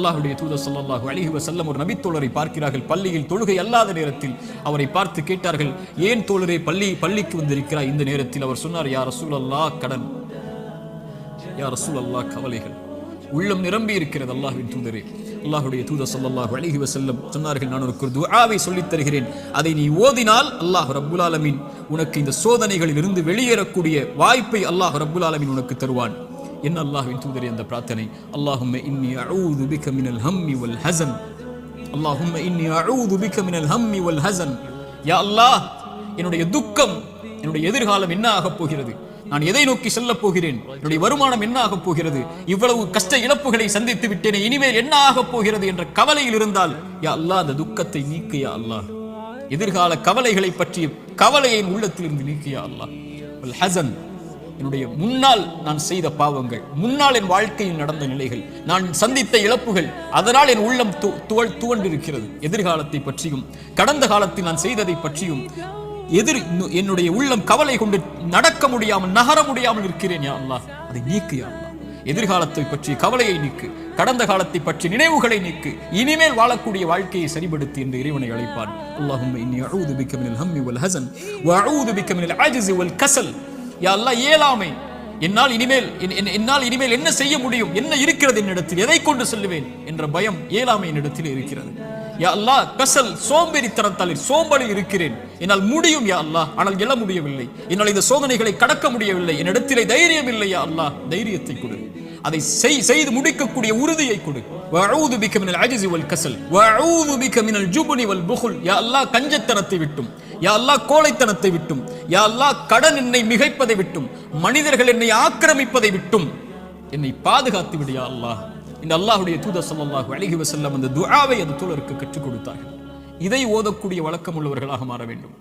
அல்லாஹ்வுடைய தூதர் ஸல்லல்லாஹு அலைஹி வஸல்லம் ஒரு நபித்தோழரை பார்க்கிறார்கள். பள்ளியில் தொழுகை அல்லாத நேரத்தில் அவரை பார்த்து கேட்டார்கள், ஏன் தோழரே பள்ளிக்கு வந்திருக்கிறாய் இந்த நேரத்தில்? அவர் சொன்னார், யா ரசூலல்லாஹ், கடன், யா ரசூலல்லாஹ், கவலைகள். உள்ளம் நிரம்பி இருக்கிறது அல்லாஹ்வின் தூதரே. அல்லாஹ்வுடைய தூதர் ஸல்லல்லாஹு அலைஹி வஸல்லம் சொன்னார்கள், நான் உனக்கு ஒரு துஆவை சொல்லித் தருகிறேன், அதை நீ ஓதினால் அல்லாஹ் ரப்புல் ஆலமீன் உனக்கு இந்த சோதனைகளில் இருந்து வெளியேறக்கூடிய வாய்ப்பை அல்லாஹ் ரப்புல் ஆலமீன் உனக்கு தருவான். என்ன அல்லாஹ்வின் தூதரே அந்த பிரார்த்தனை? அல்லாஹும்ம இன்னி அஊது பிக மினல் ஹம்மி வல் ஹஸன், அல்லாஹும்ம இன்னி அஊது பிக மினல் ஹம்மி வல் ஹஸன். யா அல்லாஹ், என்னுடைய துக்கம், என்னுடைய எதிர்காலம் என்ன ஆகப் போகிறது, நான் எதை நோக்கி செல்லப் போகிறேன், என்னுடைய வருமானம் என்ன ஆகப் போகிறது, இவ்வளவு கஷ்ட இழப்புகளை சந்தித்து விட்டேனே, இனிமேல் என்ன ஆகப் போகிறது என்ற கவலையில் இருந்தால், யா அல்லாஹ், அந்த துக்கத்தை நீக்கு யா அல்லாஹ். எதிர்கால கவலைகளை பற்றிய கவலையை உள்ளத்திலிருந்து நீக்கு யா அல்லாஹ். வல் ஹஸன், என்னுடைய முன்னால் நான் செய்த பாவங்கள், முன்னால் என் வாழ்க்கையில் நடந்த நிலைகள், நான் சந்தித்த இழப்புகள், அதனால் என் உள்ளம் துவண்டிருக்கிறது. எதிர்காலத்தை பற்றியும் கடந்த காலத்தில் நான் செய்ததை பற்றியும் என்னுடைய உள்ளம் கவலை கொண்டு நடக்க முடியாமல், நகர முடியாமல் இருக்கிறேன் யா அல்லாஹ். அதை நீக்கு யா அல்லாஹ். எதிர்காலத்தை பற்றி கவலையை நீக்கு, கடந்த காலத்தை பற்றி நினைவுகளை நீக்கு, இனிமேல் வாழக்கூடிய வாழ்க்கையை சரிபடுத்தி என்று இறைவனை அழைப்பான். அல்லாஹும்ம இன்னி அஊது பிக மினல் ஹம்மி வல் ஹஸன் வ அஊது பிக மினல் அஜ்ஸி வல் கஸல். யா அல்லாஹ், இயலாமை, என்னால் இனிமேல் என்ன செய்ய முடியும், என்ன இருக்கிறது என்னிடத்தில், எதை கொண்டு செல்லுவேன் என்ற பயம், இயலாமை என்னிடத்தில் இருக்கிறது. யா அல்லாஹ், கஸல், சோம்பேறித்தனத்தால் சோம்பலில் இருக்கிறேன், என்னால் முடியும் யா அல்லாஹ், ஆனால் எழ முடியவில்லை, என்னால் இந்த சோதனைகளை கடக்க முடியவில்லை, என்னிடத்திலே தைரியம் இல்லை யா அல்லாஹ், தைரியத்தை கொடு, அதை செய்து முடிக்கக்கூடிய உறுதியை கொடு. வஅஊது பிக மினல் அஜ்ஸி வல் கஸல் வஅஊது பிக மினல் ஜுப்னி வல் புகுல். யா அல்லாஹ், கஞ்சத்தனத்தை விட்டும், யா அல்லாஹ், கோழைத்தனத்தை விட்டும், யா அல்லாஹ், கடன் என்னை மிகைப்பதை விட்டும், மனிதர்கள் என்னை ஆக்கிரமிப்பதை விட்டும் என்னை பாதுகாத்து விடு யா அல்லாஹ். இந்த அல்லாஹ்வுடைய தூதர் ஸல்லல்லாஹு அலைஹி வஸல்லம் அந்த துஆவை அந்த தோழருக்கு கற்றுக் கொடுத்தார்கள். இதை ஓதக்கூடிய வழக்கம் உள்ளவர்களாக மாற வேண்டும்.